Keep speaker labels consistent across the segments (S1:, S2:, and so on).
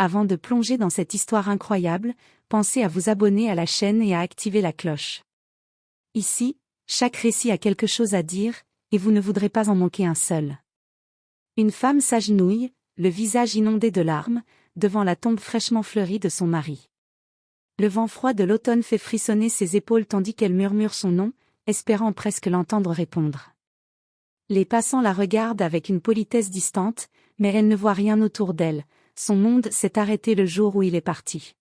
S1: Avant de plonger dans cette histoire incroyable, pensez à vous abonner à la chaîne et à activer la cloche. Ici, chaque récit a quelque chose à dire, et vous ne voudrez pas en manquer un seul. Une femme s'agenouille, le visage inondé de larmes, devant la tombe fraîchement fleurie de son mari. Le vent froid de l'automne fait frissonner ses épaules tandis qu'elle murmure son nom, espérant presque l'entendre répondre. Les passants la regardent avec une politesse distante, mais elle ne voit rien autour d'elle, son monde s'est arrêté le jour où il est parti.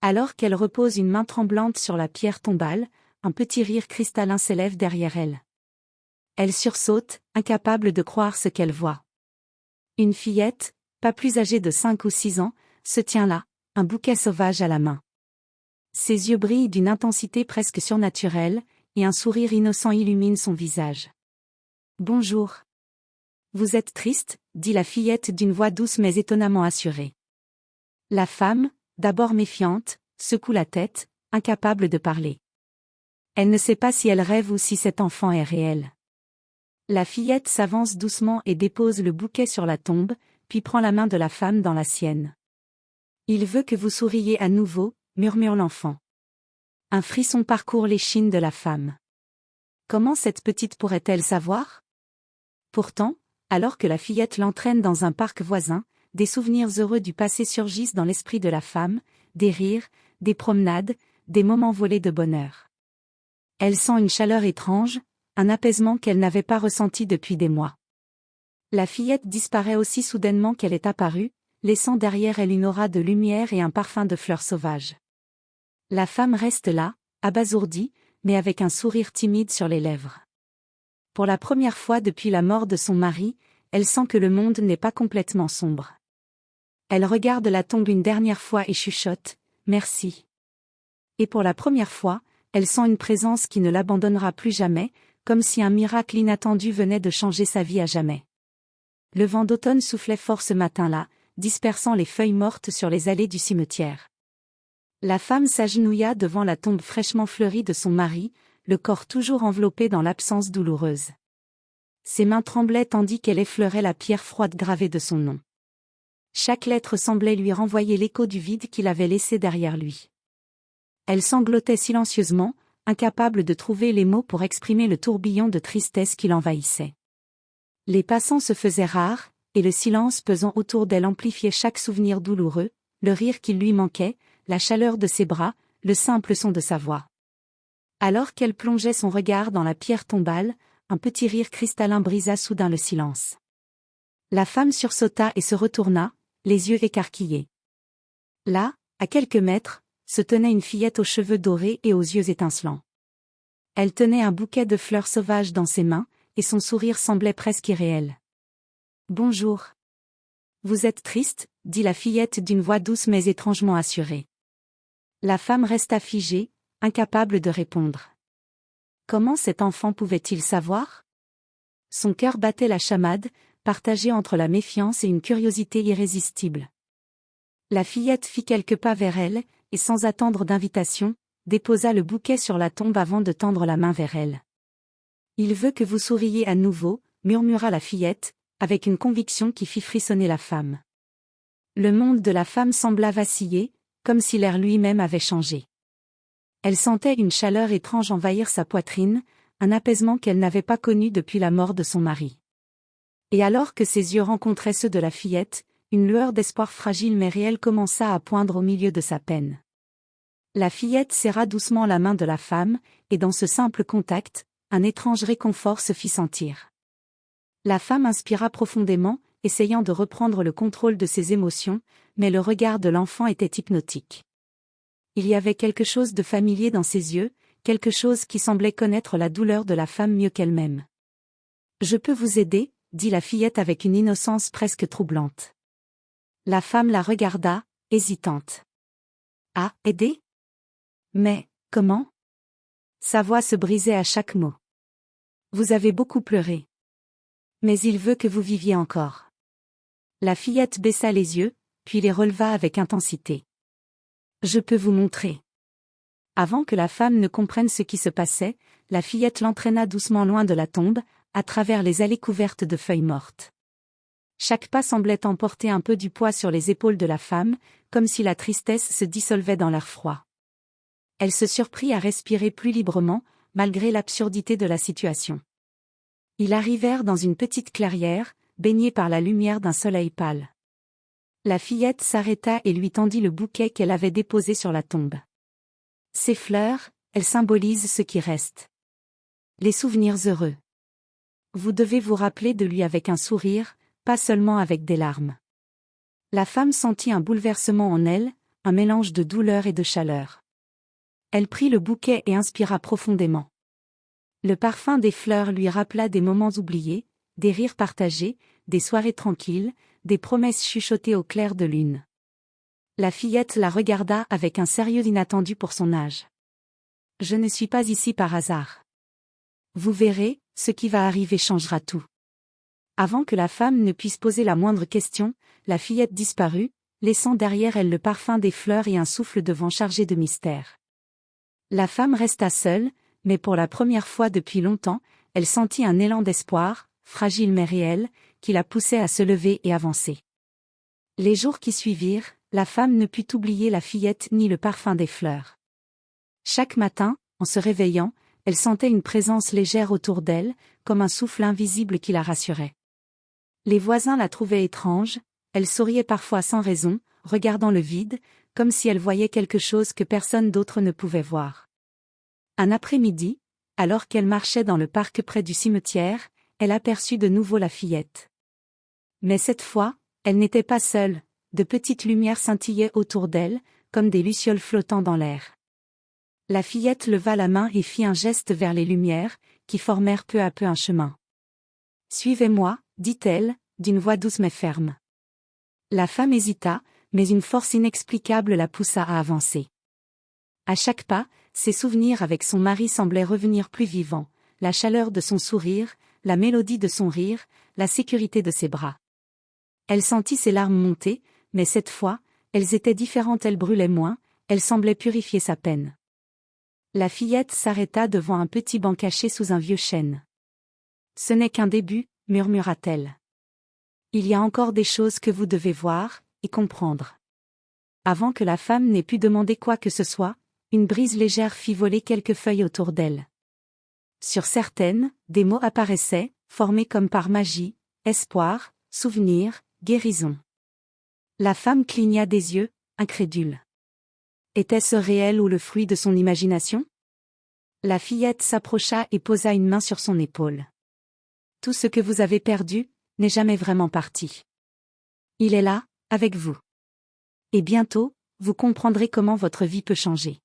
S1: Alors qu'elle repose une main tremblante sur la pierre tombale, un petit rire cristallin s'élève derrière elle. Elle sursaute, incapable de croire ce qu'elle voit. Une fillette, pas plus âgée de 5 ou 6 ans, se tient là, un bouquet sauvage à la main. Ses yeux brillent d'une intensité presque surnaturelle, et un sourire innocent illumine son visage. « Bonjour. Vous êtes triste ?» dit la fillette d'une voix douce mais étonnamment assurée. La femme, d'abord méfiante, secoue la tête, incapable de parler. Elle ne sait pas si elle rêve ou si cet enfant est réel. La fillette s'avance doucement et dépose le bouquet sur la tombe, puis prend la main de la femme dans la sienne. « Il veut que vous souriez à nouveau », murmure l'enfant. Un frisson parcourt l'échine de la femme. Comment cette petite pourrait-elle savoir ? Pourtant, alors que la fillette l'entraîne dans un parc voisin, des souvenirs heureux du passé surgissent dans l'esprit de la femme, des rires, des promenades, des moments volés de bonheur. Elle sent une chaleur étrange, un apaisement qu'elle n'avait pas ressenti depuis des mois. La fillette disparaît aussi soudainement qu'elle est apparue, laissant derrière elle une aura de lumière et un parfum de fleurs sauvages. La femme reste là, abasourdie, mais avec un sourire timide sur les lèvres. Pour la première fois depuis la mort de son mari, elle sent que le monde n'est pas complètement sombre. Elle regarde la tombe une dernière fois et chuchote « Merci ». Et pour la première fois, elle sent une présence qui ne l'abandonnera plus jamais, comme si un miracle inattendu venait de changer sa vie à jamais. Le vent d'automne soufflait fort ce matin-là, dispersant les feuilles mortes sur les allées du cimetière. La femme s'agenouilla devant la tombe fraîchement fleurie de son mari, le corps toujours enveloppé dans l'absence douloureuse. Ses mains tremblaient tandis qu'elle effleurait la pierre froide gravée de son nom. Chaque lettre semblait lui renvoyer l'écho du vide qu'il avait laissé derrière lui. Elle sanglotait silencieusement, incapable de trouver les mots pour exprimer le tourbillon de tristesse qui l'envahissait. Les passants se faisaient rares, et le silence pesant autour d'elle amplifiait chaque souvenir douloureux, le rire qui lui manquait, la chaleur de ses bras, le simple son de sa voix. Alors qu'elle plongeait son regard dans la pierre tombale, un petit rire cristallin brisa soudain le silence. La femme sursauta et se retourna, les yeux écarquillés. Là, à quelques mètres, se tenait une fillette aux cheveux dorés et aux yeux étincelants. Elle tenait un bouquet de fleurs sauvages dans ses mains, et son sourire semblait presque irréel. « Bonjour. Vous êtes triste ?» dit la fillette d'une voix douce mais étrangement assurée. La femme resta figée, incapable de répondre. Comment cet enfant pouvait-il savoir ? Son cœur battait la chamade, partagé entre la méfiance et une curiosité irrésistible. La fillette fit quelques pas vers elle, et sans attendre d'invitation, déposa le bouquet sur la tombe avant de tendre la main vers elle. « Il veut que vous souriez à nouveau », murmura la fillette, avec une conviction qui fit frissonner la femme. Le monde de la femme sembla vaciller, comme si l'air lui-même avait changé. Elle sentait une chaleur étrange envahir sa poitrine, un apaisement qu'elle n'avait pas connu depuis la mort de son mari. Et alors que ses yeux rencontraient ceux de la fillette, une lueur d'espoir fragile mais réelle commença à poindre au milieu de sa peine. La fillette serra doucement la main de la femme, et dans ce simple contact, un étrange réconfort se fit sentir. La femme inspira profondément, essayant de reprendre le contrôle de ses émotions, mais le regard de l'enfant était hypnotique. Il y avait quelque chose de familier dans ses yeux, quelque chose qui semblait connaître la douleur de la femme mieux qu'elle-même. « Je peux vous aider ?» dit la fillette avec une innocence presque troublante. La femme la regarda, hésitante. « Ah, aider ? Mais, comment ?» Sa voix se brisait à chaque mot. « Vous avez beaucoup pleuré. Mais il veut que vous viviez encore. » La fillette baissa les yeux, puis les releva avec intensité. « Je peux vous montrer. » Avant que la femme ne comprenne ce qui se passait, la fillette l'entraîna doucement loin de la tombe, à travers les allées couvertes de feuilles mortes. Chaque pas semblait emporter un peu du poids sur les épaules de la femme, comme si la tristesse se dissolvait dans l'air froid. Elle se surprit à respirer plus librement, malgré l'absurdité de la situation. Ils arrivèrent dans une petite clairière, baignée par la lumière d'un soleil pâle. La fillette s'arrêta et lui tendit le bouquet qu'elle avait déposé sur la tombe. Ces fleurs, elles symbolisent ce qui reste. Les souvenirs heureux. Vous devez vous rappeler de lui avec un sourire, pas seulement avec des larmes. La femme sentit un bouleversement en elle, un mélange de douleur et de chaleur. Elle prit le bouquet et inspira profondément. Le parfum des fleurs lui rappela des moments oubliés, des rires partagés, des soirées tranquilles, des promesses chuchotées au clair de lune. La fillette la regarda avec un sérieux inattendu pour son âge. « Je ne suis pas ici par hasard. Vous verrez, ce qui va arriver changera tout. » Avant que la femme ne puisse poser la moindre question, la fillette disparut, laissant derrière elle le parfum des fleurs et un souffle de vent chargé de mystère. La femme resta seule, mais pour la première fois depuis longtemps, elle sentit un élan d'espoir, fragile mais réel, qui la poussait à se lever et avancer. Les jours qui suivirent, la femme ne put oublier la fillette ni le parfum des fleurs. Chaque matin, en se réveillant, elle sentait une présence légère autour d'elle, comme un souffle invisible qui la rassurait. Les voisins la trouvaient étrange, elle souriait parfois sans raison, regardant le vide, comme si elle voyait quelque chose que personne d'autre ne pouvait voir. Un après-midi, alors qu'elle marchait dans le parc près du cimetière, elle aperçut de nouveau la fillette. Mais cette fois, elle n'était pas seule, de petites lumières scintillaient autour d'elle, comme des lucioles flottant dans l'air. La fillette leva la main et fit un geste vers les lumières, qui formèrent peu à peu un chemin. « Suivez-moi » dit-elle, d'une voix douce mais ferme. La femme hésita, mais une force inexplicable la poussa à avancer. À chaque pas, ses souvenirs avec son mari semblaient revenir plus vivants, la chaleur de son sourire, la mélodie de son rire, la sécurité de ses bras. Elle sentit ses larmes monter, mais cette fois, elles étaient différentes, elles brûlaient moins, elles semblaient purifier sa peine. La fillette s'arrêta devant un petit banc caché sous un vieux chêne. « Ce n'est qu'un début » murmura-t-elle. « Il y a encore des choses que vous devez voir et comprendre. » Avant que la femme n'ait pu demander quoi que ce soit, une brise légère fit voler quelques feuilles autour d'elle. Sur certaines, des mots apparaissaient, formés comme par magie, espoir, souvenir, guérison. La femme cligna des yeux, incrédule. Était-ce réel ou le fruit de son imagination? La fillette s'approcha et posa une main sur son épaule. Tout ce que vous avez perdu, n'est jamais vraiment parti. Il est là, avec vous. Et bientôt, vous comprendrez comment votre vie peut changer.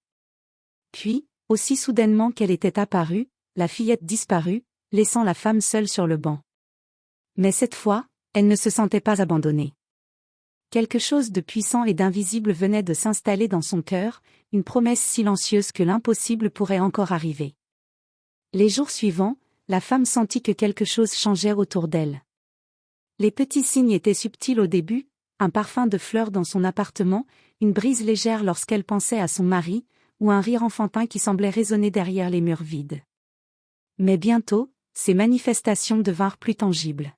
S1: Puis, aussi soudainement qu'elle était apparue, la fillette disparut, laissant la femme seule sur le banc. Mais cette fois, elle ne se sentait pas abandonnée. Quelque chose de puissant et d'invisible venait de s'installer dans son cœur, une promesse silencieuse que l'impossible pourrait encore arriver. Les jours suivants, la femme sentit que quelque chose changeait autour d'elle. Les petits signes étaient subtils au début, un parfum de fleurs dans son appartement, une brise légère lorsqu'elle pensait à son mari, ou un rire enfantin qui semblait résonner derrière les murs vides. Mais bientôt, ces manifestations devinrent plus tangibles.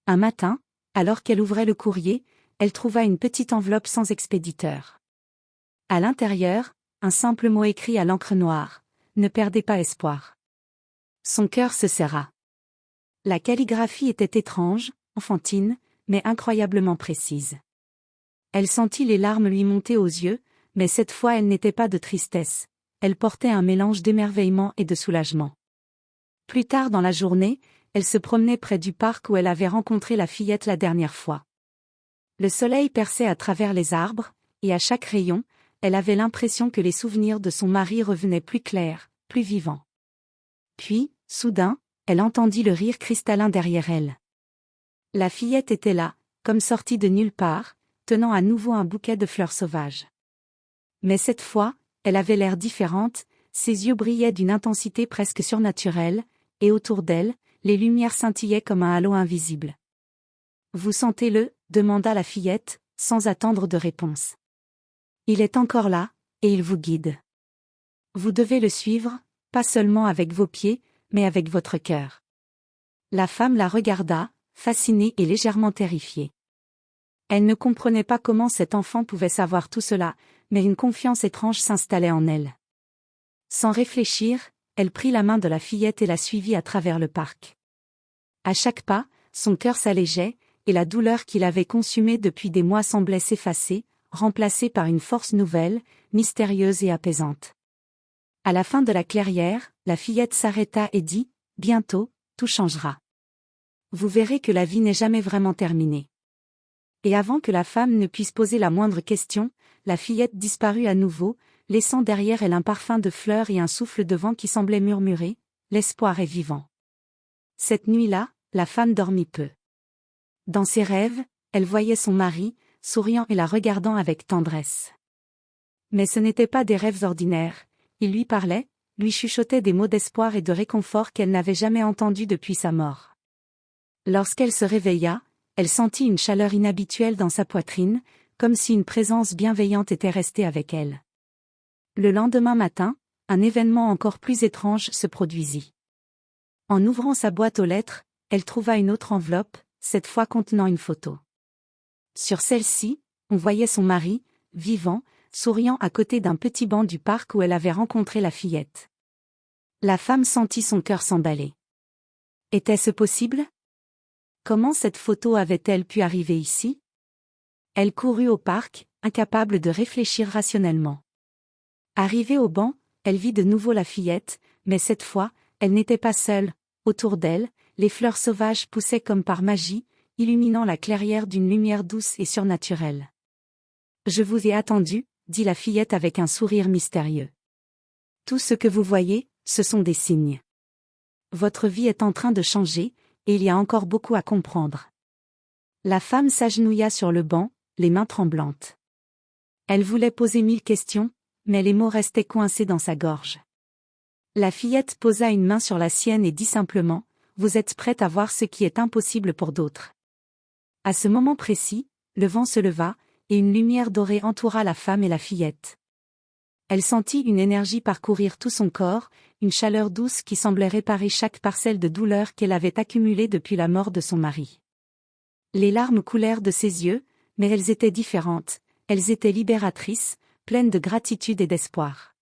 S1: Un matin, alors qu'elle ouvrait le courrier, elle trouva une petite enveloppe sans expéditeur. À l'intérieur, un simple mot écrit à l'encre noire, « Ne perdez pas espoir ». Son cœur se serra. La calligraphie était étrange, enfantine, mais incroyablement précise. Elle sentit les larmes lui monter aux yeux, mais cette fois elle n'était pas de tristesse, elle portait un mélange d'émerveillement et de soulagement. Plus tard dans la journée, elle se promenait près du parc où elle avait rencontré la fillette la dernière fois. Le soleil perçait à travers les arbres, et à chaque rayon, elle avait l'impression que les souvenirs de son mari revenaient plus clairs, plus vivants. Puis, soudain, elle entendit le rire cristallin derrière elle. La fillette était là, comme sortie de nulle part, tenant à nouveau un bouquet de fleurs sauvages. Mais cette fois, elle avait l'air différente, ses yeux brillaient d'une intensité presque surnaturelle, et autour d'elle, les lumières scintillaient comme un halo invisible. « Vous sentez-le » demanda la fillette, sans attendre de réponse. « Il est encore là, et il vous guide. Vous devez le suivre, pas seulement avec vos pieds, mais avec votre cœur. » La femme la regarda, fascinée et légèrement terrifiée. Elle ne comprenait pas comment cet enfant pouvait savoir tout cela, mais une confiance étrange s'installait en elle. Sans réfléchir, elle prit la main de la fillette et la suivit à travers le parc. À chaque pas, son cœur s'allégeait, et la douleur qui l'avait consumée depuis des mois semblait s'effacer, remplacée par une force nouvelle, mystérieuse et apaisante. À la fin de la clairière, la fillette s'arrêta et dit « Bientôt, tout changera. Vous verrez que la vie n'est jamais vraiment terminée. » Et avant que la femme ne puisse poser la moindre question, la fillette disparut à nouveau, laissant derrière elle un parfum de fleurs et un souffle de vent qui semblait murmurer « L'espoir est vivant. » Cette nuit-là, la femme dormit peu. Dans ses rêves, elle voyait son mari, souriant et la regardant avec tendresse. Mais ce n'étaient pas des rêves ordinaires, il lui parlait, lui chuchotait des mots d'espoir et de réconfort qu'elle n'avait jamais entendus depuis sa mort. Lorsqu'elle se réveilla, elle sentit une chaleur inhabituelle dans sa poitrine, comme si une présence bienveillante était restée avec elle. Le lendemain matin, un événement encore plus étrange se produisit. En ouvrant sa boîte aux lettres, elle trouva une autre enveloppe, cette fois contenant une photo. Sur celle-ci, on voyait son mari, vivant, souriant à côté d'un petit banc du parc où elle avait rencontré la fillette. La femme sentit son cœur s'emballer. Était-ce possible? Comment cette photo avait-elle pu arriver ici? Elle courut au parc, incapable de réfléchir rationnellement. Arrivée au banc, elle vit de nouveau la fillette, mais cette fois, elle n'était pas seule. Autour d'elle, les fleurs sauvages poussaient comme par magie, illuminant la clairière d'une lumière douce et surnaturelle. « Je vous ai attendu », dit la fillette avec un sourire mystérieux. « Tout ce que vous voyez, ce sont des signes. Votre vie est en train de changer, et il y a encore beaucoup à comprendre. » La femme s'agenouilla sur le banc, les mains tremblantes. Elle voulait poser 1000 questions, mais les mots restaient coincés dans sa gorge. La fillette posa une main sur la sienne et dit simplement « Vous êtes prête à voir ce qui est impossible pour d'autres. » À ce moment précis, le vent se leva, et une lumière dorée entoura la femme et la fillette. Elle sentit une énergie parcourir tout son corps, une chaleur douce qui semblait réparer chaque parcelle de douleur qu'elle avait accumulée depuis la mort de son mari. Les larmes coulèrent de ses yeux, mais elles étaient différentes, elles étaient libératrices, pleines de gratitude et d'espoir.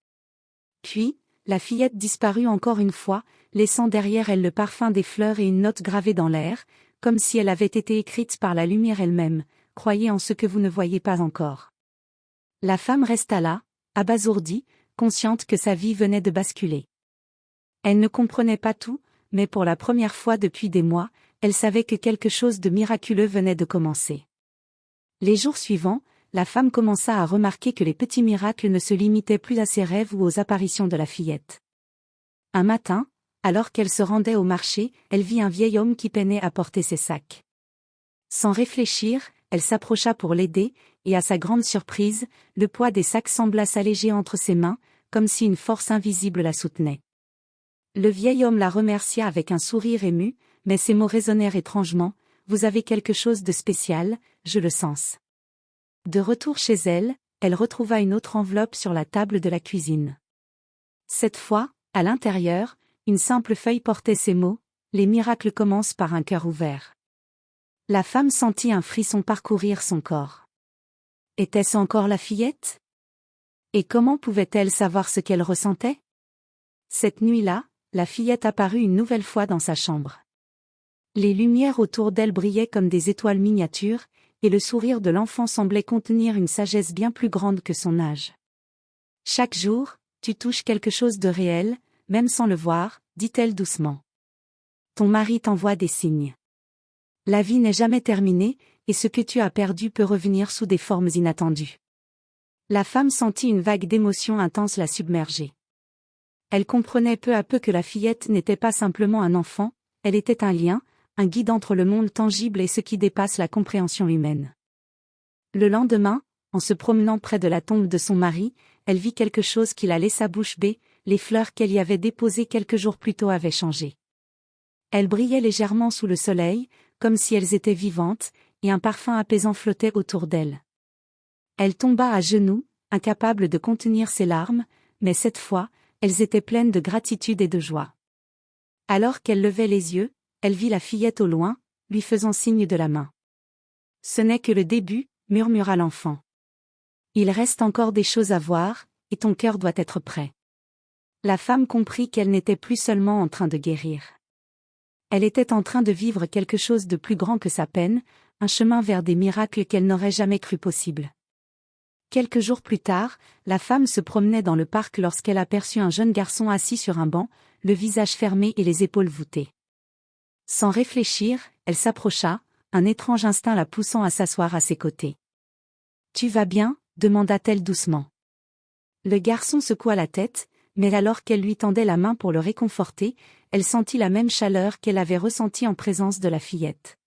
S1: Puis, la fillette disparut encore une fois, laissant derrière elle le parfum des fleurs et une note gravée dans l'air, comme si elle avait été écrite par la lumière elle-même, « Croyez en ce que vous ne voyez pas encore. » La femme resta là, abasourdie, consciente que sa vie venait de basculer. Elle ne comprenait pas tout, mais pour la première fois depuis des mois, elle savait que quelque chose de miraculeux venait de commencer. Les jours suivants, la femme commença à remarquer que les petits miracles ne se limitaient plus à ses rêves ou aux apparitions de la fillette. Un matin, alors qu'elle se rendait au marché, elle vit un vieil homme qui peinait à porter ses sacs. Sans réfléchir, elle s'approcha pour l'aider, et à sa grande surprise, le poids des sacs sembla s'alléger entre ses mains, comme si une force invisible la soutenait. Le vieil homme la remercia avec un sourire ému, mais ses mots résonnèrent étrangement, « Vous avez quelque chose de spécial, je le sens. » De retour chez elle, elle retrouva une autre enveloppe sur la table de la cuisine. Cette fois, à l'intérieur, une simple feuille portait ces mots, « Les miracles commencent par un cœur ouvert. » La femme sentit un frisson parcourir son corps. Était-ce encore la fillette? Et comment pouvait-elle savoir ce qu'elle ressentait? Cette nuit-là, la fillette apparut une nouvelle fois dans sa chambre. Les lumières autour d'elle brillaient comme des étoiles miniatures, et le sourire de l'enfant semblait contenir une sagesse bien plus grande que son âge. « Chaque jour, tu touches quelque chose de réel, même sans le voir, » dit-elle doucement. « Ton mari t'envoie des signes. La vie n'est jamais terminée, et ce que tu as perdu peut revenir sous des formes inattendues. » La femme sentit une vague d'émotion intense la submerger. Elle comprenait peu à peu que la fillette n'était pas simplement un enfant, elle était un lien, un guide entre le monde tangible et ce qui dépasse la compréhension humaine. Le lendemain, en se promenant près de la tombe de son mari, elle vit quelque chose qui la laissa bouche bée, les fleurs qu'elle y avait déposées quelques jours plus tôt avaient changé. Elles brillaient légèrement sous le soleil, comme si elles étaient vivantes, et un parfum apaisant flottait autour d'elle. Elle tomba à genoux, incapable de contenir ses larmes, mais cette fois, elles étaient pleines de gratitude et de joie. Alors qu'elle levait les yeux, elle vit la fillette au loin, lui faisant signe de la main. Ce n'est que le début, murmura l'enfant. Il reste encore des choses à voir, et ton cœur doit être prêt. La femme comprit qu'elle n'était plus seulement en train de guérir. Elle était en train de vivre quelque chose de plus grand que sa peine, un chemin vers des miracles qu'elle n'aurait jamais cru possible. Quelques jours plus tard, la femme se promenait dans le parc lorsqu'elle aperçut un jeune garçon assis sur un banc, le visage fermé et les épaules voûtées. Sans réfléchir, elle s'approcha, un étrange instinct la poussant à s'asseoir à ses côtés. « Tu vas bien ?» demanda-t-elle doucement. Le garçon secoua la tête, mais alors qu'elle lui tendait la main pour le réconforter, elle sentit la même chaleur qu'elle avait ressentie en présence de la fillette.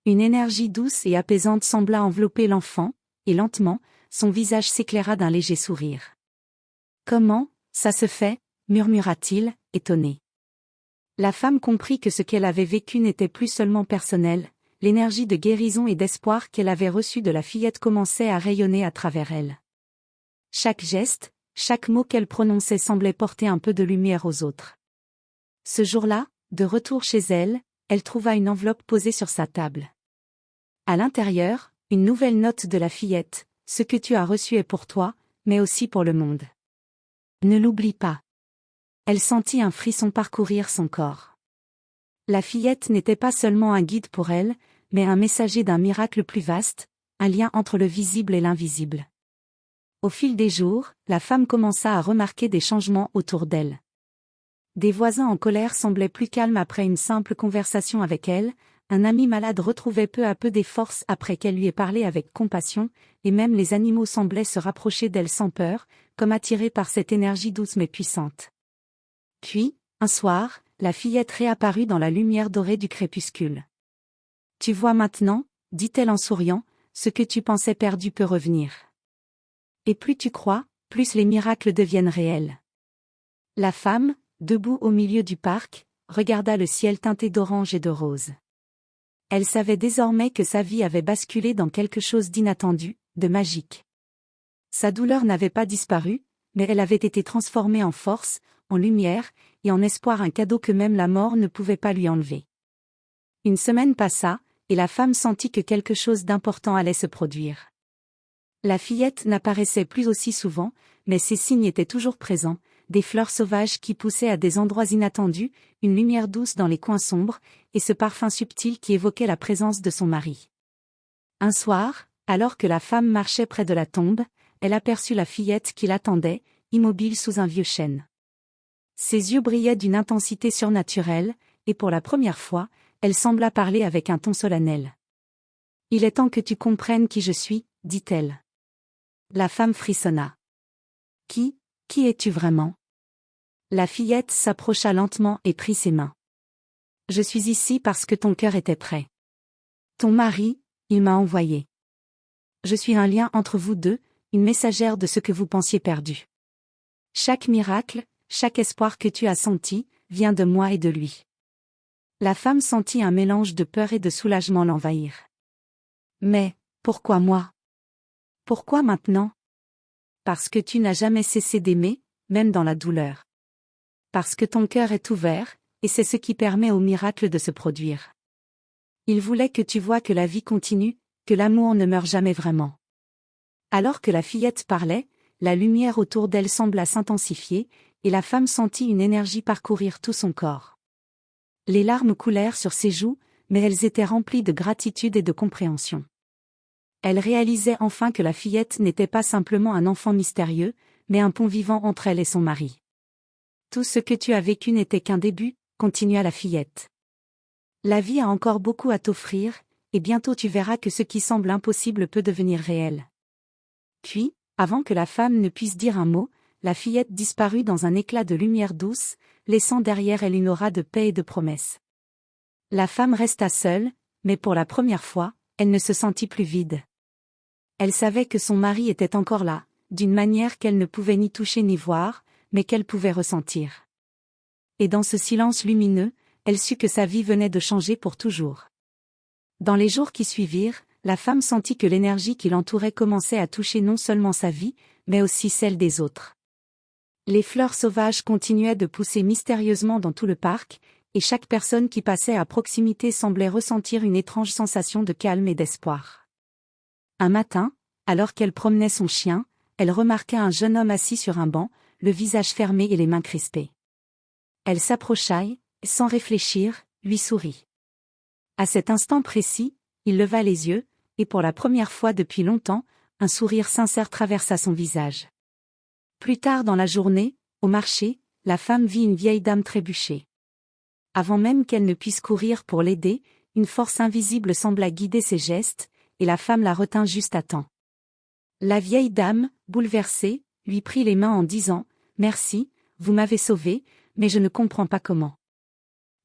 S1: Une énergie douce et apaisante sembla envelopper l'enfant, et lentement, son visage s'éclaira d'un léger sourire. « Comment, ça se fait ?» murmura-t-il, étonné. La femme comprit que ce qu'elle avait vécu n'était plus seulement personnel, l'énergie de guérison et d'espoir qu'elle avait reçue de la fillette commençait à rayonner à travers elle. Chaque geste, chaque mot qu'elle prononçait semblait porter un peu de lumière aux autres. Ce jour-là, de retour chez elle, elle trouva une enveloppe posée sur sa table. À l'intérieur, une nouvelle note de la fillette, « Ce que tu as reçu est pour toi, mais aussi pour le monde. Ne l'oublie pas. » Elle sentit un frisson parcourir son corps. La fillette n'était pas seulement un guide pour elle, mais un messager d'un miracle plus vaste, un lien entre le visible et l'invisible. Au fil des jours, la femme commença à remarquer des changements autour d'elle. Des voisins en colère semblaient plus calmes après une simple conversation avec elle, un ami malade retrouvait peu à peu des forces après qu'elle lui ait parlé avec compassion, et même les animaux semblaient se rapprocher d'elle sans peur, comme attirés par cette énergie douce mais puissante. Puis, un soir, la fillette réapparut dans la lumière dorée du crépuscule. « Tu vois maintenant, » dit-elle en souriant, « ce que tu pensais perdu peut revenir. Et plus tu crois, plus les miracles deviennent réels. » La femme, debout au milieu du parc, regarda le ciel teinté d'orange et de rose. Elle savait désormais que sa vie avait basculé dans quelque chose d'inattendu, de magique. Sa douleur n'avait pas disparu, mais elle avait été transformée en force, en lumière, et en espoir, un cadeau que même la mort ne pouvait pas lui enlever. Une semaine passa, et la femme sentit que quelque chose d'important allait se produire. La fillette n'apparaissait plus aussi souvent, mais ses signes étaient toujours présents, des fleurs sauvages qui poussaient à des endroits inattendus, une lumière douce dans les coins sombres, et ce parfum subtil qui évoquait la présence de son mari. Un soir, alors que la femme marchait près de la tombe, elle aperçut la fillette qui l'attendait, immobile sous un vieux chêne. Ses yeux brillaient d'une intensité surnaturelle, et pour la première fois, elle sembla parler avec un ton solennel. « Il est temps que tu comprennes qui je suis, » dit-elle. La femme frissonna. « Qui es-tu vraiment ?» La fillette s'approcha lentement et prit ses mains. « Je suis ici parce que ton cœur était prêt. Ton mari, il m'a envoyé. Je suis un lien entre vous deux, une messagère de ce que vous pensiez perdu. Chaque miracle, chaque espoir que tu as senti, vient de moi et de lui. » La femme sentit un mélange de peur et de soulagement l'envahir. « Mais, pourquoi moi ? Pourquoi maintenant ? Parce que tu n'as jamais cessé d'aimer, même dans la douleur. Parce que ton cœur est ouvert, et c'est ce qui permet au miracle de se produire. Il voulait que tu vois que la vie continue, que l'amour ne meurt jamais vraiment. » Alors que la fillette parlait, la lumière autour d'elle sembla s'intensifier, et la femme sentit une énergie parcourir tout son corps. Les larmes coulèrent sur ses joues, mais elles étaient remplies de gratitude et de compréhension. Elle réalisait enfin que la fillette n'était pas simplement un enfant mystérieux, mais un pont vivant entre elle et son mari. « Tout ce que tu as vécu n'était qu'un début, » continua la fillette. « La vie a encore beaucoup à t'offrir, et bientôt tu verras que ce qui semble impossible peut devenir réel. » Puis, avant que la femme ne puisse dire un mot, la fillette disparut dans un éclat de lumière douce, laissant derrière elle une aura de paix et de promesse. La femme resta seule, mais pour la première fois, elle ne se sentit plus vide. Elle savait que son mari était encore là, d'une manière qu'elle ne pouvait ni toucher ni voir, mais qu'elle pouvait ressentir. Et dans ce silence lumineux, elle sut que sa vie venait de changer pour toujours. Dans les jours qui suivirent, la femme sentit que l'énergie qui l'entourait commençait à toucher non seulement sa vie, mais aussi celle des autres. Les fleurs sauvages continuaient de pousser mystérieusement dans tout le parc, et chaque personne qui passait à proximité semblait ressentir une étrange sensation de calme et d'espoir. Un matin, alors qu'elle promenait son chien, elle remarqua un jeune homme assis sur un banc, le visage fermé et les mains crispées. Elle s'approcha et, sans réfléchir, lui sourit. À cet instant précis, il leva les yeux, et pour la première fois depuis longtemps, un sourire sincère traversa son visage. Plus tard dans la journée, au marché, la femme vit une vieille dame trébucher. Avant même qu'elle ne puisse courir pour l'aider, une force invisible sembla guider ses gestes, et la femme la retint juste à temps. La vieille dame, bouleversée, lui prit les mains en disant « Merci, vous m'avez sauvée, mais je ne comprends pas comment. »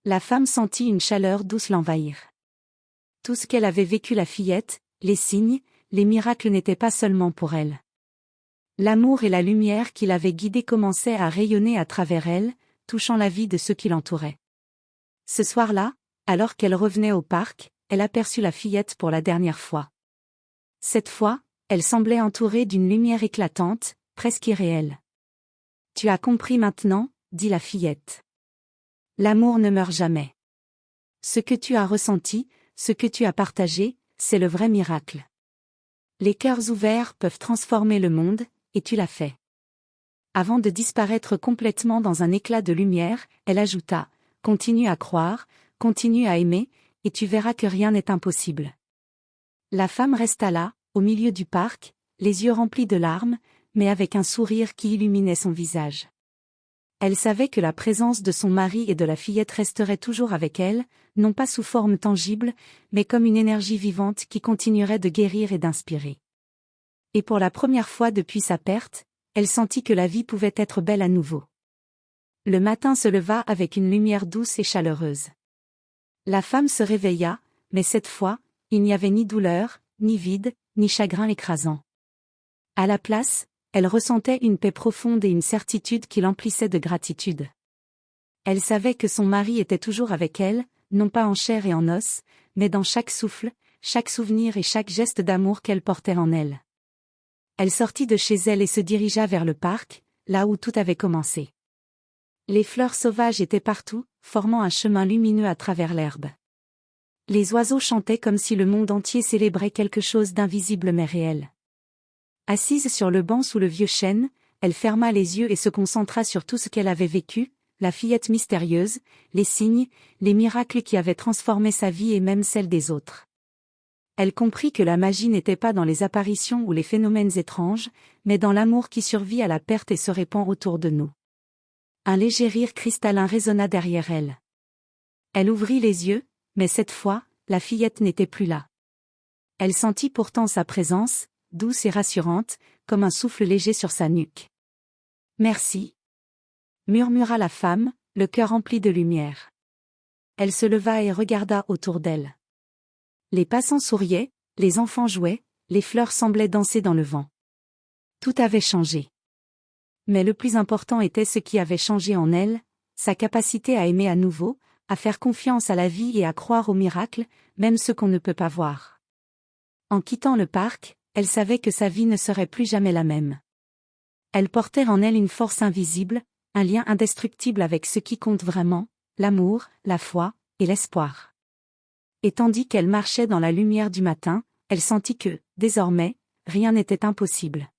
S1: La femme sentit une chaleur douce l'envahir. Tout ce qu'elle avait vécu la fillette, les signes, les miracles n'étaient pas seulement pour elle. L'amour et la lumière qui l'avaient guidée commençaient à rayonner à travers elle, touchant la vie de ceux qui l'entouraient. Ce soir-là, alors qu'elle revenait au parc, elle aperçut la fillette pour la dernière fois. Cette fois, elle semblait entourée d'une lumière éclatante, presque irréelle. « Tu as compris maintenant » dit la fillette. « L'amour ne meurt jamais. Ce que tu as ressenti, ce que tu as partagé, c'est le vrai miracle. Les cœurs ouverts peuvent transformer le monde, et tu l'as fait. » Avant de disparaître complètement dans un éclat de lumière, elle ajouta « Continue à croire, continue à aimer, et tu verras que rien n'est impossible. » La femme resta là, au milieu du parc, les yeux remplis de larmes, mais avec un sourire qui illuminait son visage. Elle savait que la présence de son mari et de la fillette resterait toujours avec elle, non pas sous forme tangible, mais comme une énergie vivante qui continuerait de guérir et d'inspirer. Et pour la première fois depuis sa perte, elle sentit que la vie pouvait être belle à nouveau. Le matin se leva avec une lumière douce et chaleureuse. La femme se réveilla, mais cette fois, il n'y avait ni douleur, ni vide, ni chagrin écrasant. À la place, elle ressentait une paix profonde et une certitude qui l'emplissait de gratitude. Elle savait que son mari était toujours avec elle, non pas en chair et en os, mais dans chaque souffle, chaque souvenir et chaque geste d'amour qu'elle portait en elle. Elle sortit de chez elle et se dirigea vers le parc, là où tout avait commencé. Les fleurs sauvages étaient partout, formant un chemin lumineux à travers l'herbe. Les oiseaux chantaient comme si le monde entier célébrait quelque chose d'invisible mais réel. Assise sur le banc sous le vieux chêne, elle ferma les yeux et se concentra sur tout ce qu'elle avait vécu, la fillette mystérieuse, les signes, les miracles qui avaient transformé sa vie et même celle des autres. Elle comprit que la magie n'était pas dans les apparitions ou les phénomènes étranges, mais dans l'amour qui survit à la perte et se répand autour de nous. Un léger rire cristallin résonna derrière elle. Elle ouvrit les yeux, mais cette fois, la fillette n'était plus là. Elle sentit pourtant sa présence, douce et rassurante, comme un souffle léger sur sa nuque. « Merci » murmura la femme, le cœur rempli de lumière. Elle se leva et regarda autour d'elle. Les passants souriaient, les enfants jouaient, les fleurs semblaient danser dans le vent. Tout avait changé. Mais le plus important était ce qui avait changé en elle, sa capacité à aimer à nouveau, à faire confiance à la vie et à croire aux miracles, même ceux qu'on ne peut pas voir. En quittant le parc, elle savait que sa vie ne serait plus jamais la même. Elle portait en elle une force invisible, un lien indestructible avec ce qui compte vraiment, l'amour, la foi, et l'espoir. Et tandis qu'elle marchait dans la lumière du matin, elle sentit que, désormais, rien n'était impossible.